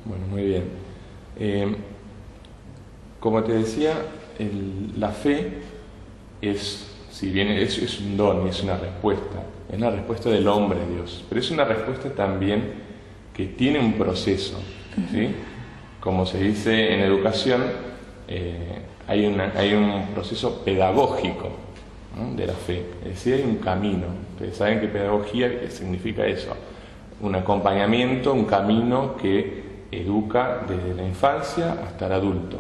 Bueno, muy bien. Como te decía, la fe si bien es un don y es una respuesta del hombre a Dios, pero es una respuesta también que tiene un proceso, ¿sí? Como se dice en educación, hay un proceso pedagógico, ¿no? De la fe, es decir, hay un camino. Ustedes saben que pedagogía significa eso, un acompañamiento, un camino que educa desde la infancia hasta el adulto.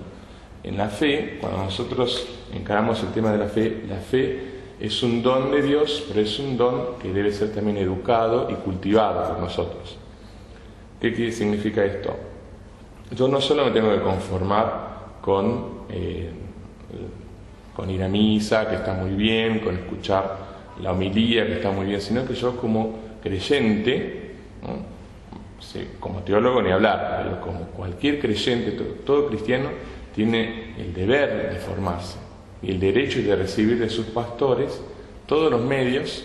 En la fe, cuando nosotros encaramos el tema de la fe es un don de Dios, pero es un don que debe ser también educado y cultivado por nosotros. ¿Qué significa esto? Yo no solo me tengo que conformar con ir a misa, que está muy bien, con escuchar la homilía, que está muy bien, sino que yo como creyente, ¿no? Sí, como teólogo ni hablar, pero como cualquier creyente, todo cristiano tiene el deber de formarse y el derecho de recibir de sus pastores todos los medios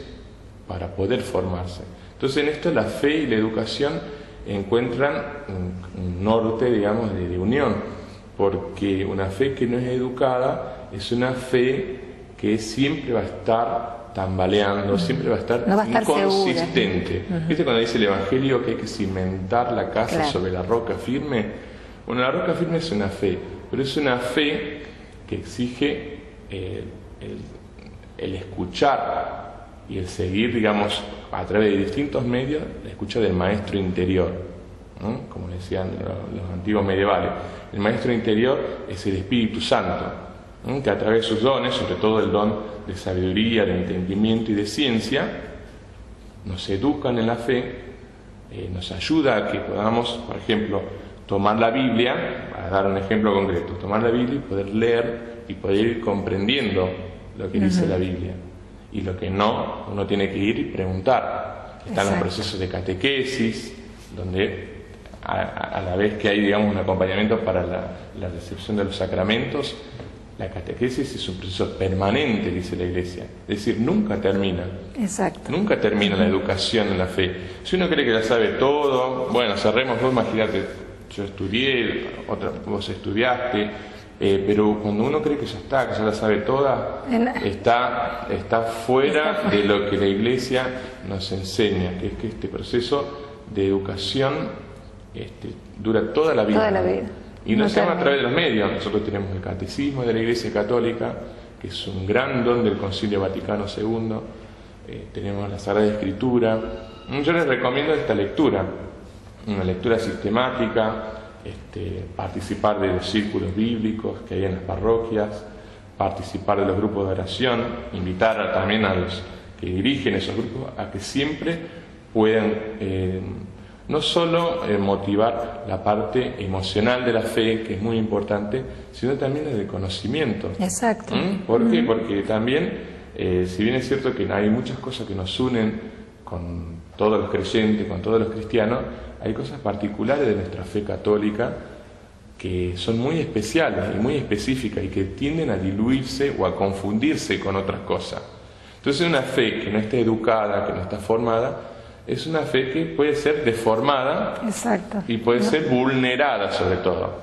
para poder formarse. Entonces en esto la fe y la educación encuentran un norte, digamos, de unión, porque una fe que no es educada es una fe que siempre va a estar tambaleando, siempre va a estar inconsistente. ¿Viste cuando dice el Evangelio que hay que cimentar la casa sobre la roca firme? Bueno, la roca firme es una fe, pero es una fe que exige el escuchar y el seguir, digamos, a través de distintos medios, la escucha del maestro interior, ¿no? Como decían los antiguos medievales. El maestro interior es el Espíritu Santo, ¿no? Que a través de sus dones, sobre todo el don de sabiduría, de entendimiento y de ciencia, nos educan en la fe, nos ayuda a que podamos, por ejemplo, tomar la Biblia, para dar un ejemplo concreto, tomar la Biblia y poder leer y poder ir comprendiendo lo que dice la Biblia. Y lo que no, uno tiene que ir y preguntar. Están los procesos de catequesis, donde a la vez que hay, digamos, un acompañamiento para la recepción de los sacramentos, la catequesis es un proceso permanente, dice la Iglesia. Es decir, nunca termina. Exacto. Nunca termina la educación en la fe. Si uno cree que ya sabe todo, bueno, cerremos, vos imagínate, yo estudié, vos estudiaste, pero cuando uno cree que ya la sabe toda, está fuera de lo que la Iglesia nos enseña, que es que este proceso de educación dura toda la vida. Toda la vida. Y no se llama a través de los medios. Nosotros tenemos el Catecismo de la Iglesia Católica, que es un gran don del Concilio Vaticano II, tenemos la Sagrada Escritura. Yo les recomiendo esta lectura, una lectura sistemática, participar de los círculos bíblicos que hay en las parroquias, participar de los grupos de oración, invitar también a los que dirigen esos grupos a que siempre puedan no solo motivar la parte emocional de la fe, que es muy importante, sino también la de conocimiento. Exacto. ¿Por qué? Porque también, si bien es cierto que hay muchas cosas que nos unen con todos los creyentes, con todos los cristianos, hay cosas particulares de nuestra fe católica que son muy especiales y muy específicas y que tienden a diluirse o a confundirse con otras cosas. Entonces una fe que no está educada, que no está formada, es una fe que puede ser deformada. Exacto. Y puede ser vulnerada sobre todo.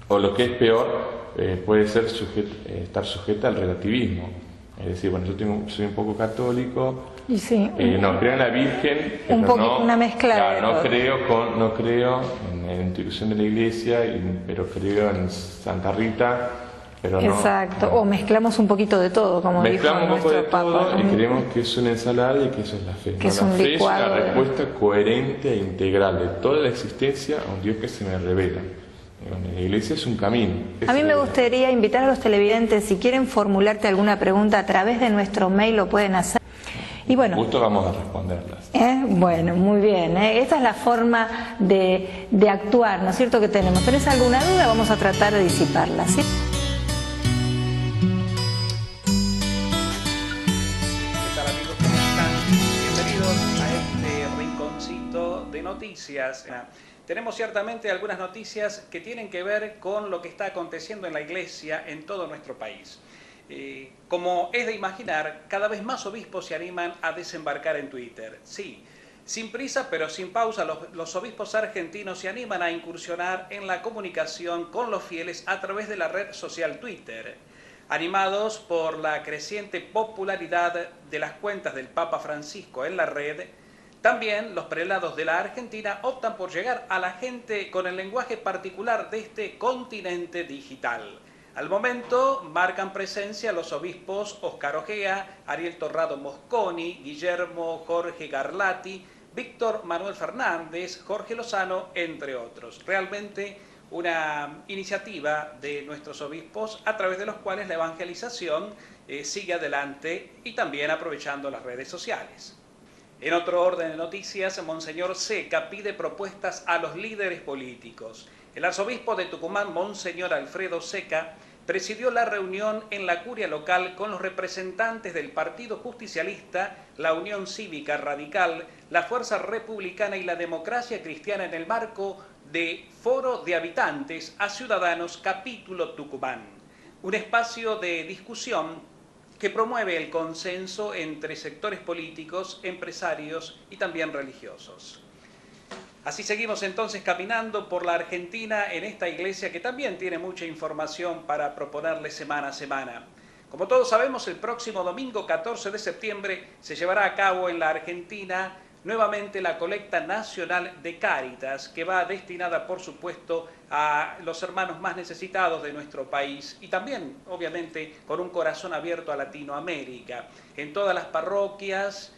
O lo que es peor, puede ser estar sujeta al relativismo. Es decir, bueno, yo soy un poco católico, y sí, no creo en la Virgen, una mezcla. No creo en la institución de la Iglesia, pero creo en Santa Rita. Pero exacto, o mezclamos un poquito de todo, como dijo nuestro Papa. Mezclamos un poco de todo y creemos que es una ensalada y que eso es la fe. Que es un licuado. La fe es una respuesta coherente e integral de toda la existencia a un Dios que se me revela. La Iglesia es un camino. A mí me gustaría invitar a los televidentes, si quieren formularte alguna pregunta a través de nuestro mail, lo pueden hacer. Y bueno, justo vamos a responderlas. Bueno, muy bien. Esta es la forma de actuar, ¿no es cierto?, que tenemos. ¿Tenés alguna duda? Vamos a tratar de disiparla, ¿sí? Noticias. Tenemos ciertamente algunas noticias que tienen que ver con lo que está aconteciendo en la Iglesia en todo nuestro país. Como es de imaginar, cada vez más obispos se animan a desembarcar en Twitter. Sí, sin prisa pero sin pausa, los obispos argentinos se animan a incursionar en la comunicación con los fieles a través de la red social Twitter. Animados por la creciente popularidad de las cuentas del Papa Francisco en la red, también los prelados de la Argentina optan por llegar a la gente con el lenguaje particular de este continente digital. Al momento marcan presencia los obispos Óscar Ojea, Ariel Torrado Mosconi, Guillermo Jorge Garlati, Víctor Manuel Fernández, Jorge Lozano, entre otros. Realmente una iniciativa de nuestros obispos a través de los cuales la evangelización sigue adelante y también aprovechando las redes sociales. En otro orden de noticias, Monseñor Seca pide propuestas a los líderes políticos. El arzobispo de Tucumán, Monseñor Alfredo Seca, presidió la reunión en la curia local con los representantes del Partido Justicialista, la Unión Cívica Radical, la Fuerza Republicana y la Democracia Cristiana en el marco de Foro de Habitantes a Ciudadanos Capítulo Tucumán. Un espacio de discusión que promueve el consenso entre sectores políticos, empresarios y también religiosos. Así seguimos entonces caminando por la Argentina en esta iglesia que también tiene mucha información para proponerle semana a semana. Como todos sabemos, el próximo domingo 14 de septiembre se llevará a cabo en la Argentina nuevamente la colecta nacional de Cáritas, que va destinada, por supuesto, a los hermanos más necesitados de nuestro país y también, obviamente, con un corazón abierto a Latinoamérica. En todas las parroquias,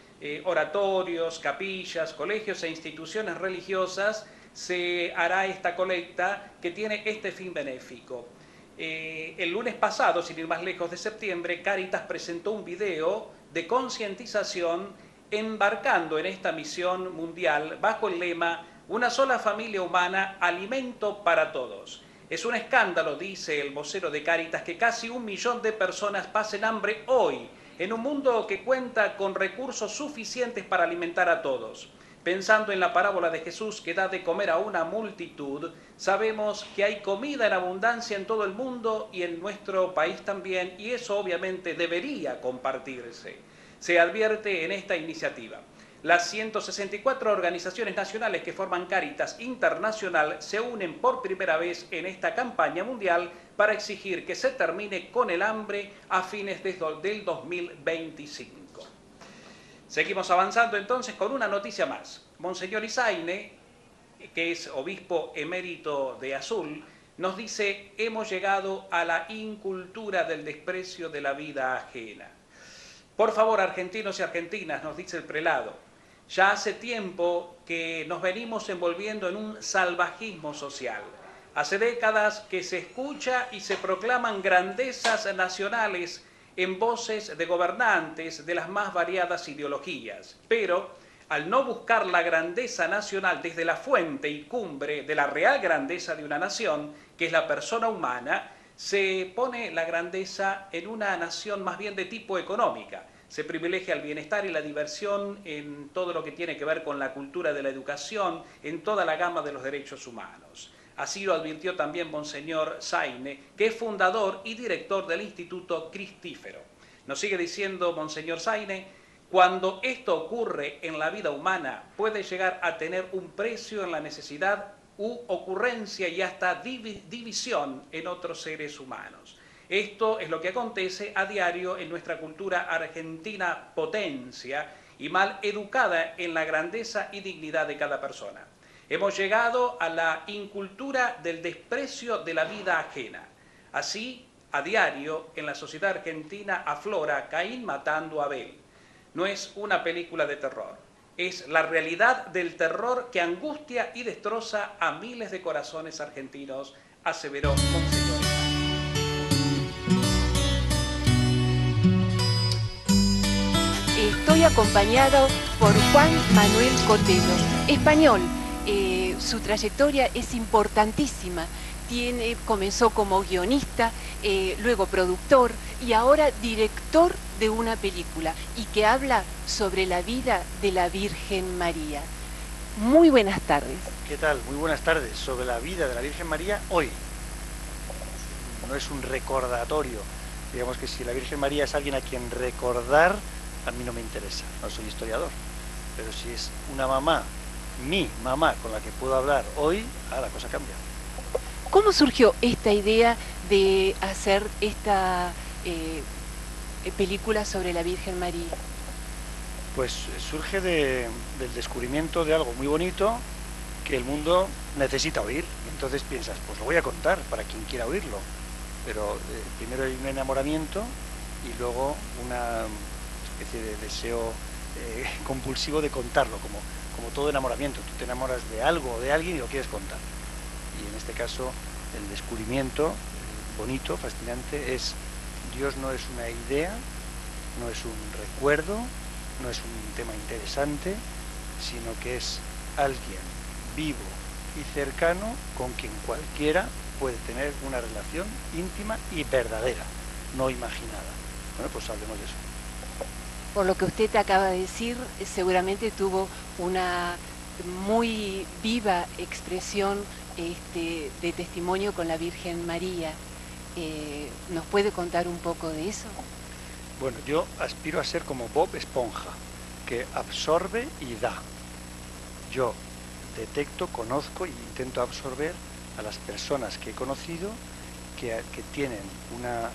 oratorios, capillas, colegios e instituciones religiosas se hará esta colecta que tiene este fin benéfico. El lunes pasado, sin ir más lejos, de septiembre, Cáritas presentó un video de concientización embarcando en esta misión mundial bajo el lema "Una sola familia humana, alimento para todos". Es un escándalo, dice el vocero de Cáritas, que casi 1 millón de personas pasen hambre hoy, en un mundo que cuenta con recursos suficientes para alimentar a todos. Pensando en la parábola de Jesús que da de comer a una multitud, sabemos que hay comida en abundancia en todo el mundo y en nuestro país también, y eso obviamente debería compartirse. Se advierte en esta iniciativa. Las 164 organizaciones nacionales que forman Cáritas Internacional se unen por primera vez en esta campaña mundial para exigir que se termine con el hambre a fines del 2025. Seguimos avanzando entonces con una noticia más. Monseñor Izaine, que es obispo emérito de Azul, nos dice: hemos llegado a la incultura del desprecio de la vida ajena. Por favor, argentinos y argentinas, nos dice el prelado, ya hace tiempo que nos venimos envolviendo en un salvajismo social. Hace décadas que se escucha y se proclaman grandezas nacionales en voces de gobernantes de las más variadas ideologías. Pero, al no buscar la grandeza nacional desde la fuente y cumbre de la real grandeza de una nación, que es la persona humana, se pone la grandeza en una nación más bien de tipo económica. Se privilegia el bienestar y la diversión en todo lo que tiene que ver con la cultura de la educación, en toda la gama de los derechos humanos. Así lo advirtió también Monseñor Zaine, que es fundador y director del Instituto Cristífero. Nos sigue diciendo Monseñor Zaine Cuando esto ocurre en la vida humana, puede llegar a tener un precio en la necesidad u ocurrencia y hasta división en otros seres humanos. Esto es lo que acontece a diario en nuestra cultura argentina potencia y mal educada en la grandeza y dignidad de cada persona. Hemos llegado a la incultura del desprecio de la vida ajena. Así, a diario, en la sociedad argentina aflora Caín matando a Abel. No es una película de terror, es la realidad del terror que angustia y destroza a miles de corazones argentinos, aseveró Monseñor. Estoy acompañado por Juan Manuel Cotelo, español. Su trayectoria es importantísima. Comenzó como guionista, luego productor y ahora director de una película y que habla sobre la vida de la Virgen María. Muy buenas tardes. ¿Qué tal? Muy buenas tardes. Sobre la vida de la Virgen María hoy. No es un recordatorio. Digamos que si la Virgen María es alguien a quien recordar, a mí no me interesa. No soy historiador. Pero si es una mamá, mi mamá, con la que puedo hablar hoy, la cosa cambia. ¿Cómo surgió esta idea de hacer esta película sobre la Virgen María? Pues surge del descubrimiento de algo muy bonito que el mundo necesita oír. Entonces piensas, pues lo voy a contar para quien quiera oírlo. Pero primero hay un enamoramiento y luego una especie de deseo compulsivo de contarlo, como todo enamoramiento. Tú te enamoras de algo o de alguien y lo quieres contar. Y en este caso el descubrimiento bonito, fascinante, es Dios no es una idea, no es un recuerdo, no es un tema interesante, sino que es alguien vivo y cercano con quien cualquiera puede tener una relación íntima y verdadera, no imaginada. Bueno, pues hablemos de eso. Por lo que usted acaba de decir, seguramente tuvo una muy viva expresión de testimonio con la Virgen María. ¿Nos puede contar un poco de eso? Bueno, yo aspiro a ser como Bob Esponja, que absorbe y da. Yo detecto, conozco e intento absorber a las personas que he conocido que tienen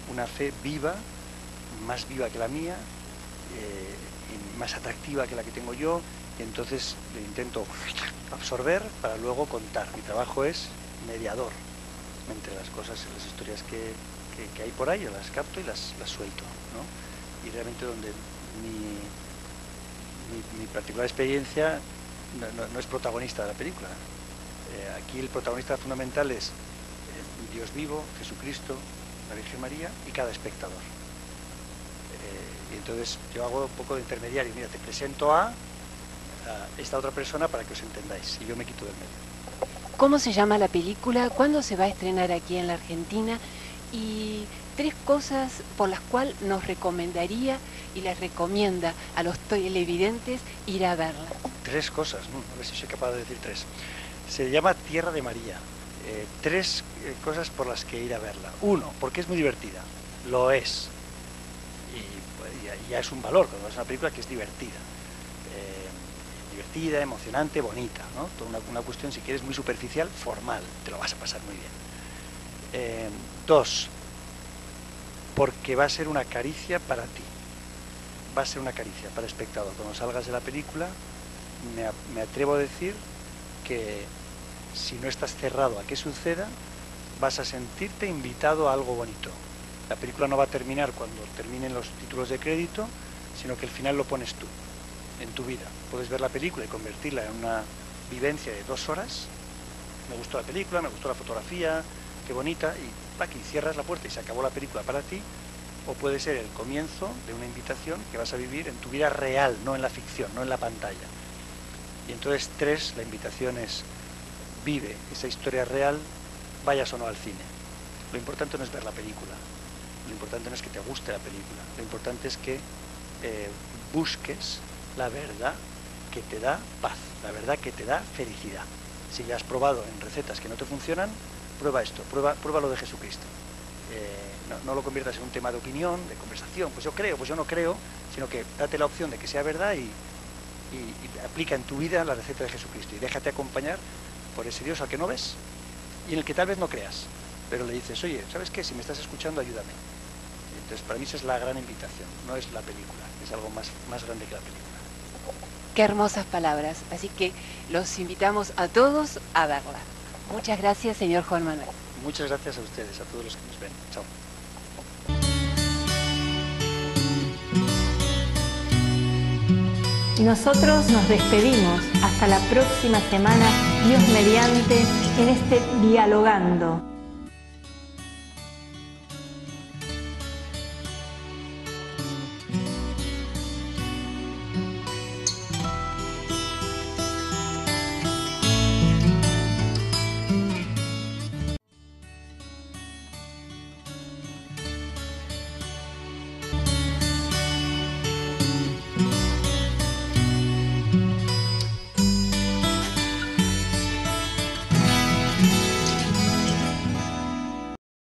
una fe viva, más viva que la mía, y más atractiva que la que tengo yo, y entonces le intento absorber para luego contar. Mi trabajo es mediador entre las cosas, las historias que hay por ahí, yo las capto y las suelto, ¿no? Y realmente donde mi particular experiencia no es protagonista de la película. Aquí el protagonista fundamental es Dios vivo, Jesucristo, la Virgen María y cada espectador. Y entonces yo hago un poco de intermediario. Mira, te presento a esta otra persona para que os entendáis y yo me quito del medio. ¿Cómo se llama la película? ¿Cuándo se va a estrenar aquí en la Argentina? Y 3 cosas por las cuales nos recomendaría y les recomienda a los televidentes ir a verla. 3 cosas, a ver si soy capaz de decir 3. Se llama Tierra de María. 3 cosas por las que ir a verla. 1, porque es muy divertida. Lo es. Y ya es un valor cuando es una película que es divertida. Divertida, emocionante, bonita, ¿no? Toda una cuestión, si quieres, muy superficial, formal. Te lo vas a pasar muy bien. 2, porque va a ser una caricia para ti. Va a ser una caricia para el espectador. Cuando salgas de la película, me atrevo a decir que si no estás cerrado a que suceda, vas a sentirte invitado a algo bonito. La película no va a terminar cuando terminen los títulos de crédito, sino que el final lo pones tú, en tu vida. Puedes ver la película y convertirla en una vivencia de 2 horas. Me gustó la película, me gustó la fotografía, qué bonita, y cierras la puerta y se acabó la película para ti. O puede ser el comienzo de una invitación que vas a vivir en tu vida real, no en la ficción, no en la pantalla. Y entonces 3, la invitación es: vive esa historia real, vayas o no al cine. Lo importante no es ver la película, lo importante no es que te guste la película, lo importante es que busques la verdad que te da paz, la verdad que te da felicidad. Si ya has probado en recetas que no te funcionan, prueba esto, prueba lo de Jesucristo. No lo conviertas en un tema de opinión, de conversación, pues yo creo, pues yo no creo, sino que date la opción de que sea verdad y aplica en tu vida la receta de Jesucristo y déjate acompañar por ese Dios al que no ves y en el que tal vez no creas, pero le dices, oye, ¿sabes qué? Si me estás escuchando, ayúdame. Entonces, para mí esa es la gran invitación, no es la película, es algo más grande que la película. Qué hermosas palabras, así que los invitamos a todos a verla. Muchas gracias, señor Juan Manuel. Muchas gracias a ustedes, a todos los que nos ven. Chao. Y nosotros nos despedimos hasta la próxima semana, Dios mediante, en este Dialogando.